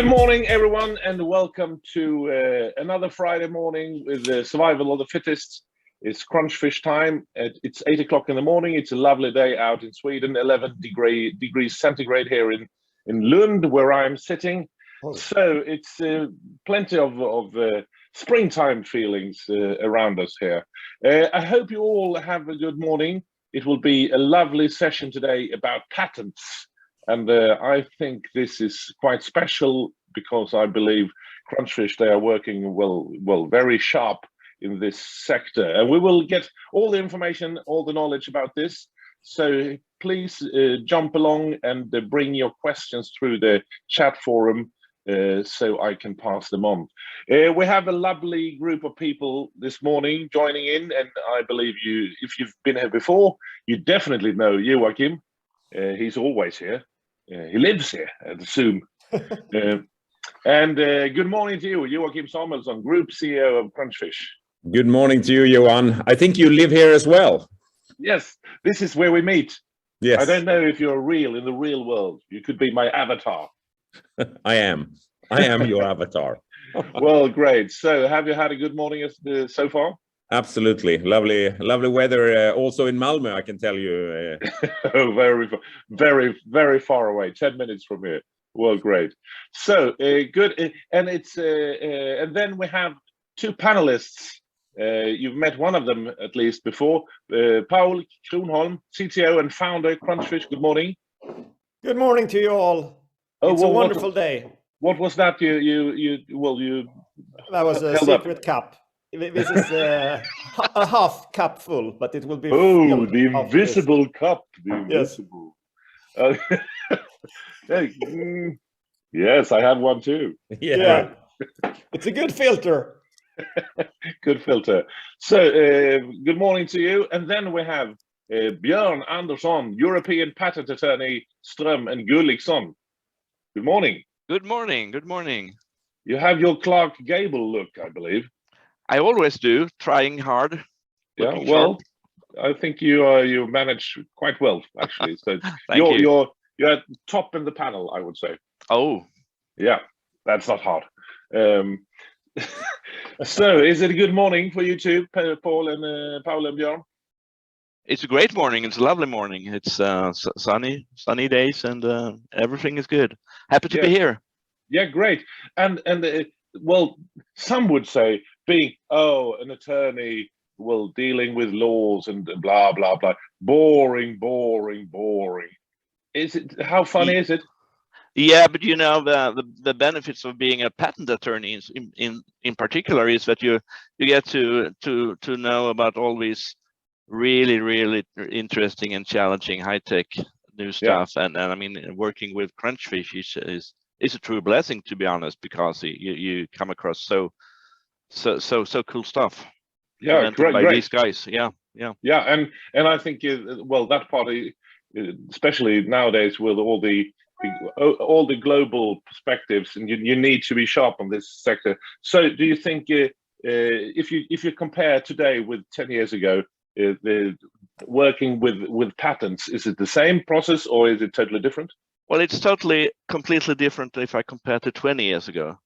Good morning, everyone, and welcome to another Friday morning with the survival of the fittest. It's crunchfish time. It's 8 o'clock in the morning. It's a lovely day out in Sweden, 11 degrees centigrade here in Lund, where I'm sitting. Oh. So it's plenty of springtime feelings around us here. I hope you all have a good morning. It will be a lovely session today about patents. And I think this is quite special because I believe crunchfish, they are working well, very sharp in this sector. And we will get all the information, all the knowledge about this. So please jump along and bring your questions through the chat forum so I can pass them on. We have a lovely group of people this morning joining in, and I believe if you've been here before, you definitely know Joachim. He's always here. He lives here, I'd assume. And good morning to you, Joachim Samuelsson, Group CEO of Crunchfish. Good morning to you, Johan. I think you live here as well. Yes, this is where we meet. Yes. I don't know if you're real in the real world. You could be my avatar. I am your avatar. Well, great. So have you had a good morning so far? Absolutely. Lovely weather also in Malmö, I can tell you. Oh, very far away, 10 minutes from here. Well, great. So good. And it's and then we have two panelists. You've met one of them at least before. Paul Kronholm, CTO and founder, Crunchfish. Good morning. Good morning to you all. It's a wonderful day. What was that? That was a secret cup. This is a half cup full, but it will be. Oh, the invisible cup. The invisible. Yes. Yes, I have one too. Yeah. It's a good filter. Good filter. So, good morning to you. And then we have Björn Andersson, European Patent Attorney, Ström and Gulliksson. Good morning. Good morning. Good morning. You have your Clark Gable look, I believe. I always do, trying hard. Yeah, well, I think you manage quite well, actually. So you're at top in the panel, I would say. Oh, yeah, that's not hard. So, is it a good morning for you two, Paul and Björn? it's a great morning. It's a lovely morning. It's sunny days, and everything is good. Happy to be here. Yeah, great. And well, some would say being an attorney, dealing with laws and blah blah blah, boring. Is it? How funny is it? Yeah, but you know, the benefits of being a patent attorney in particular is that you get to know about all these really interesting and challenging high-tech new stuff. Yeah. And I mean, working with Crunchfish is a true blessing, to be honest, because you come across so cool stuff. Yeah, great. These guys. Yeah. And I think that part, especially nowadays with all the global perspectives, and you need to be sharp on this sector. So, do you think if you compare today with 10 years ago, the working with patents, is it the same process or is it totally different? Well, it's completely different if I compare to 20 years ago.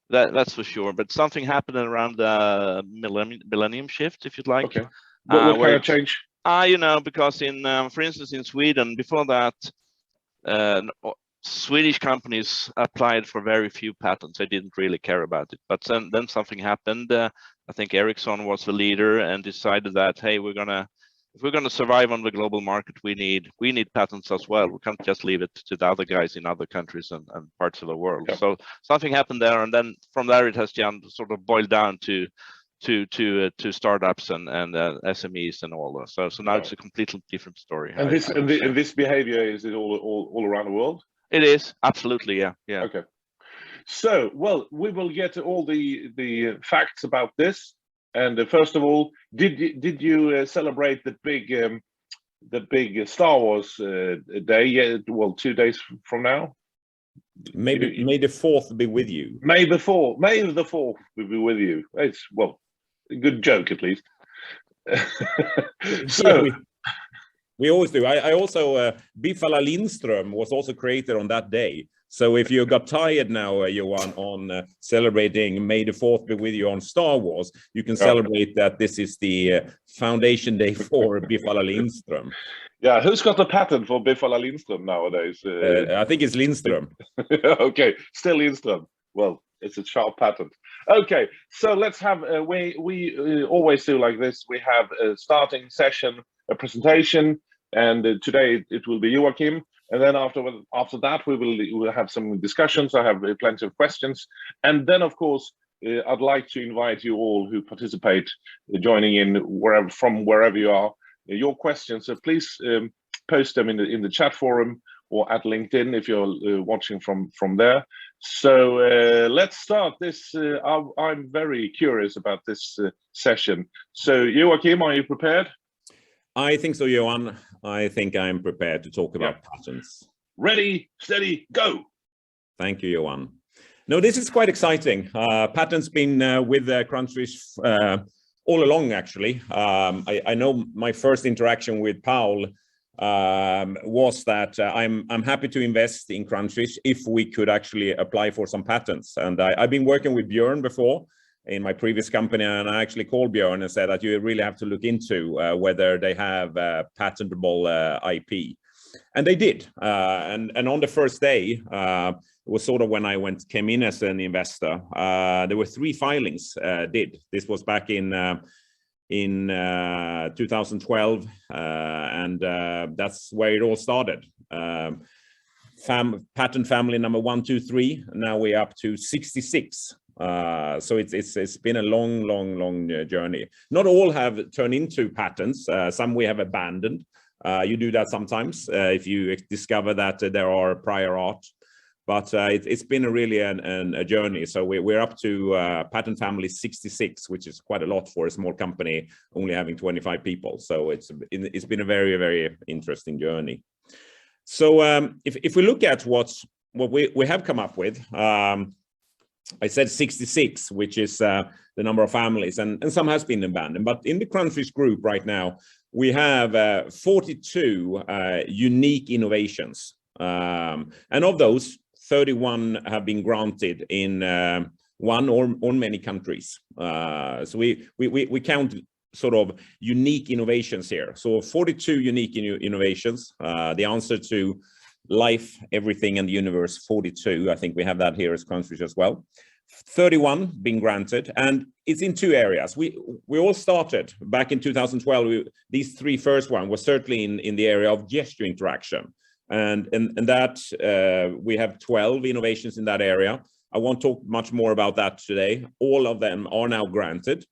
That's for sure. But something happened around the millennium shift, if you'd like. Okay. What kind of change? You know, because for instance, in Sweden, before that, Swedish companies applied for very few patents. They didn't really care about it. But then something happened. I think Ericsson was the leader and decided that, hey, if we're gonna survive on the global market, we need patents as well. We can't just leave it to the other guys in other countries and parts of the world. Yeah. So something happened there, and then from there it has just sort of boiled down to startups and SMEs and all that. So now it's a completely different story. And this behavior, is it all around the world? It is, absolutely, yeah. Okay. So, well, we will get to all the facts about this. And first of all, did you celebrate the big Star Wars day? Yeah, well, 2 days from now. May the 4th be with you. May the 4th be with you. It's a good joke at least. So. We always do. I also, Biffala Lindström was also created on that day. So if you got tired now, Johan, on celebrating May the 4th be with you on Star Wars, you can celebrate that this is the foundation day for Biff alla Lindström. Yeah, who's got the patent for Biff alla Lindström nowadays? I think it's Lindström. Okay, still Lindström. Well, it's a sharp patent. Okay, so let's have, we always do like this. We have a starting session, a presentation, and today it will be Joachim. And then after that, we will have some discussions. I have plenty of questions. And then, of course, I'd like to invite you all who participate, joining in wherever you are, your questions. So please post them in the chat forum or at LinkedIn if you're watching from there. So let's start this. I'm very curious about this session. So Joachim, are you prepared? I think so, Johan. I think I'm prepared to talk about patents. Ready, steady, go. Thank you, Johan. No, this is quite exciting. Patents been with Crunchfish all along, actually. I know my first interaction with Paul was that I'm happy to invest in Crunchfish if we could actually apply for some patents. And I've been working with Björn before in my previous company, and I actually called Björn and said that you really have to look into whether they have patentable IP. And they did. And on the first day, it was sort of when I came in as an investor, there were 3 filings did. This was back in 2012, and that's where it all started. Patent family number 1, 2, 3. Now we're up to 66. So it's been a long journey. Not all have turned into patents. Some we have abandoned. You do that sometimes if you discover that there are prior art. But it's been really a journey. So we're up to patent family 66, which is quite a lot for a small company only having 25 people. So it's been a very interesting journey. So if we look at what we have come up with, I said 66, which is the number of families, and some has been abandoned. But in the Crunchfish group right now, we have 42 unique innovations. And of those, 31 have been granted in one or many countries. So we count sort of unique innovations here. So 42 unique innovations. The answer to life, everything, and the universe, 42. I think we have that here as Crunchfish as well. 31 being granted, and it's in 2 areas. We all started back in 2012. These 3 first one was certainly in the area of gesture interaction, and that we have 12 innovations in that area. I won't talk much more about that today. All of them are now granted.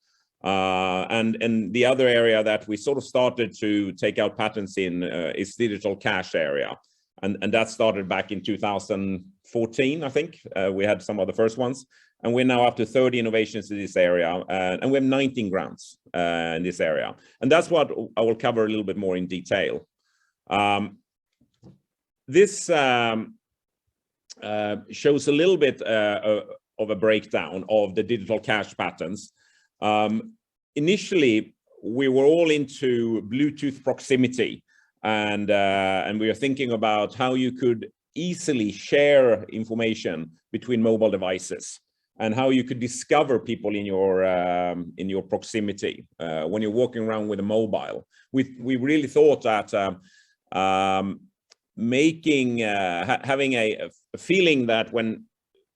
And the other area that we sort of started to take out patents in is digital cash area. And that started back in 2014, I think. We had some of the first ones. And we're now up to 30 innovations in this area. And we have 19 grants in this area. And that's what I will cover a little bit more in detail. This shows a little bit of a breakdown of the digital cash patents. Initially, we were all into Bluetooth proximity. And we are thinking about how you could easily share information between mobile devices and how you could discover people in your proximity when you're walking around with a mobile. We really thought that having a feeling that when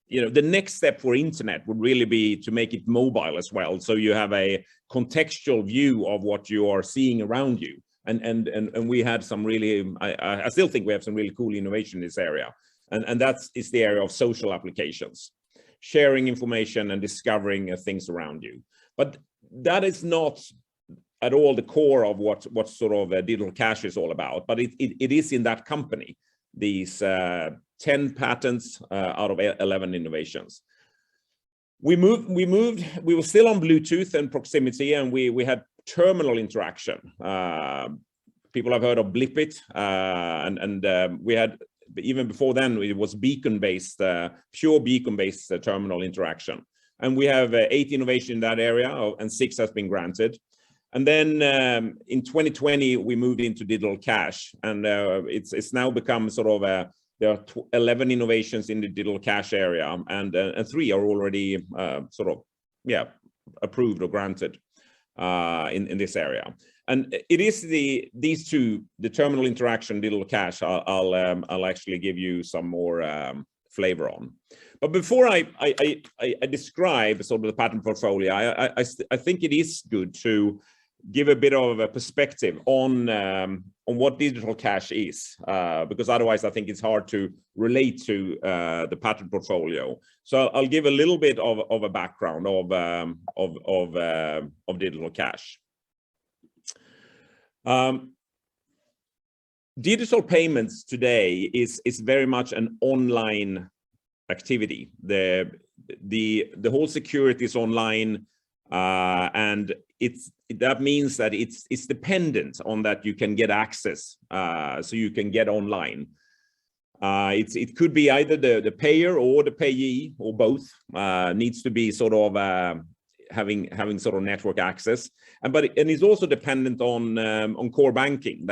the next step for internet would really be to make it mobile as well, so you have a contextual view of what you are seeing around you. And we had some really, I still think we have some really cool innovation in this area. And that is the area of social applications, sharing information and discovering things around you. But that is not at all the core of what sort of digital cash is all about. But it is in that company, these 10 patents out of 11 innovations. We were still on Bluetooth and proximity, and we had terminal interaction. People have heard of Blipit, and we had, even before then, it was beacon-based, pure beacon-based terminal interaction. And we have 8 innovation in that area, and 6 has been granted. And then in 2020, we moved into digital cash, and it's now become sort of there are 11 innovations in the digital cash area, and 3 are already approved or granted in this area. And it is these two, the terminal interaction, digital cash, I'll actually give you some more flavor on. But before I describe sort of the patent portfolio, I think it is good to give a bit of a perspective on what digital cash is, because otherwise I think it's hard to relate to the patent portfolio. So I'll give a little bit of a background of digital cash. Digital payments today is very much an online activity. The whole security is online, and that means that it's dependent on that you can get access, so you can get online. It could be either the payer or the payee or both needs to be sort of having sort of network access, and it's also dependent on core banking.